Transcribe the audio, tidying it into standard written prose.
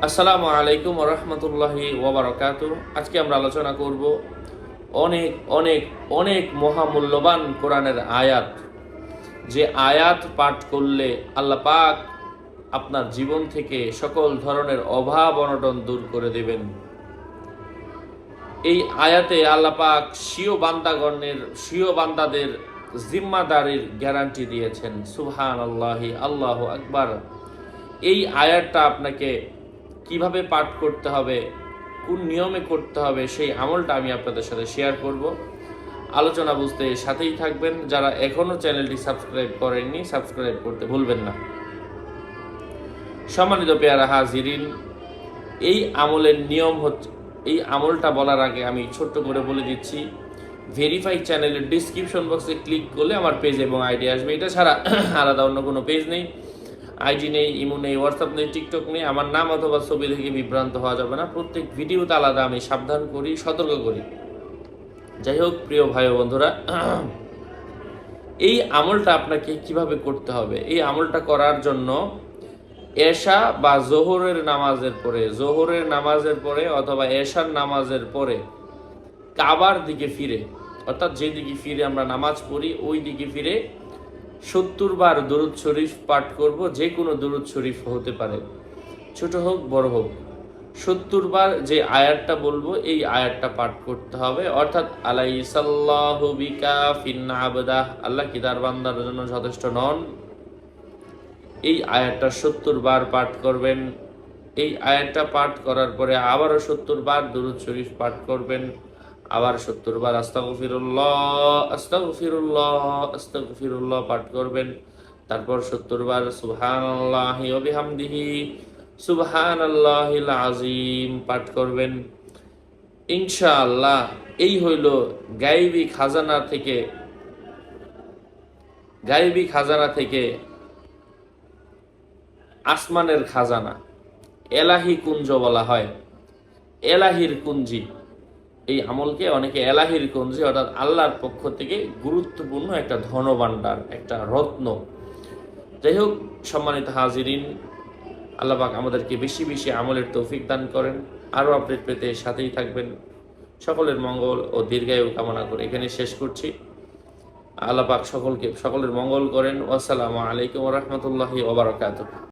আসসালামু আলাইকুম ওয়া রাহমাতুল্লাহি ওয়া বারাকাতুহু। আজকে আমরা আলোচনা করব অনেক অনেক অনেক মহামূল্যবান কোরআনের আয়াত, যে আয়াত পাঠ করলে আল্লাহ পাক আপনার জীবন থেকে সকল ধরনের অভাব অনটন দূর করে দেবেন। এই আয়াতে আল্লাহ পাক স্বীয় বান্দাদের জিম্মাদারির গ্যারান্টি দিয়েছেন। সুবহানাল্লাহি, আল্লাহু আকবার। এই আয়াতটা আপনাকে কিভাবে পাঠ করতে হবে, কোন নিয়মে করতে হবে, সেই আমলটা আমি আপনাদের সাথে শেয়ার করব। আলোচনা বুঝতে সাথেই থাকবেন। যারা এখনও চ্যানেলটি সাবস্ক্রাইব করেননি, সাবস্ক্রাইব করতে ভুলবেন না। সম্মানিত পেয়ারা হাজিরিন, এই আমলের নিয়ম হচ্ছে, এই আমলটা বলার আগে আমি ছোট্ট করে বলে দিচ্ছি, ভেরিফাই চ্যানেলের ডিসক্রিপশন বক্সে ক্লিক করলে আমার পেজ এবং আইডি আসবে। এটা ছাড়া আলাদা অন্য কোনো পেজ নেই, আইডি নেই, ইমো নেই, হোয়াটসঅ্যাপ নেই, টিকটক নেই। আমার নাম অথবা ছবি দেখে বিভ্রান্ত হওয়া যাবে না। প্রত্যেক ভিডিওতে আলাদা আমি সাবধান করি, সতর্ক করি। যাই হোক প্রিয় ভাই ও বন্ধুরা, এই আমলটা আপনাকে কিভাবে করতে হবে? এই আমলটা করার জন্য এশা বা জোহরের নামাজের পরে অথবা এশার নামাজের পরে কাবার দিকে ফিরে, অর্থাৎ যে দিকে ফিরে আমরা নামাজ পড়ি ওই দিকে ফিরে 70 বার দুরূদ শরীফ পাঠ করব। যে কোনো দুরূদ শরীফ হতে পারে, ছোট হোক বড় হোক। 70 বার যে আয়াতটা বলবো এই আয়াতটা পাঠ করতে হবে, অর্থাৎ আলাইসাল্লাহু বিকাফিন আবদাহ, আল্লাহ কি তার বান্দার জন্য যথেষ্ট নন। এই আয়াতটা 70 বার পাঠ করবেন। এই আয়াতটা পাঠ করার পরে আবারও 70 বার দুরূদ শরীফ পাঠ করবেন। আবার 70 বার আস্তাগফিরুল্লাহ আস্তাগফিরুল্লাহ আস্তাগফিরুল্লাহ পাঠ করবেন। তারপর 70 বার সুবহানাল্লাহি ওয়া বিহামদিহি সুবহানাল্লাহিল আযীম পাঠ করবেন। ইনশাআল্লাহ এই হইল গায়বী খাজানা থেকে আসমানের খাজানা, এলাহি কুঞ্জ বলা হয়, এলাহির কুঞ্জি। এই আমলকে অনেকে এলাহির কুঞ্জি, অর্থাৎ আল্লাহর পক্ষ থেকে গুরুত্বপূর্ণ একটা ধনভাণ্ডার, একটা রত্ন। যাই হোক সম্মানিত হাজিরিন, আল্লাহ পাক আমাদেরকে বেশি বেশি আমলের তৌফিক দান করেন। আরও আপডেট পেতে সাথেই থাকবেন। সকলের মঙ্গল ও দীর্ঘায়ু কামনা করে এখানে শেষ করছি। আল্লাহ পাক সকলের মঙ্গল করেন। আসসালামু আলাইকুম ওয়া রাহমাতুল্লাহি ওয়া বারাকাতুহু।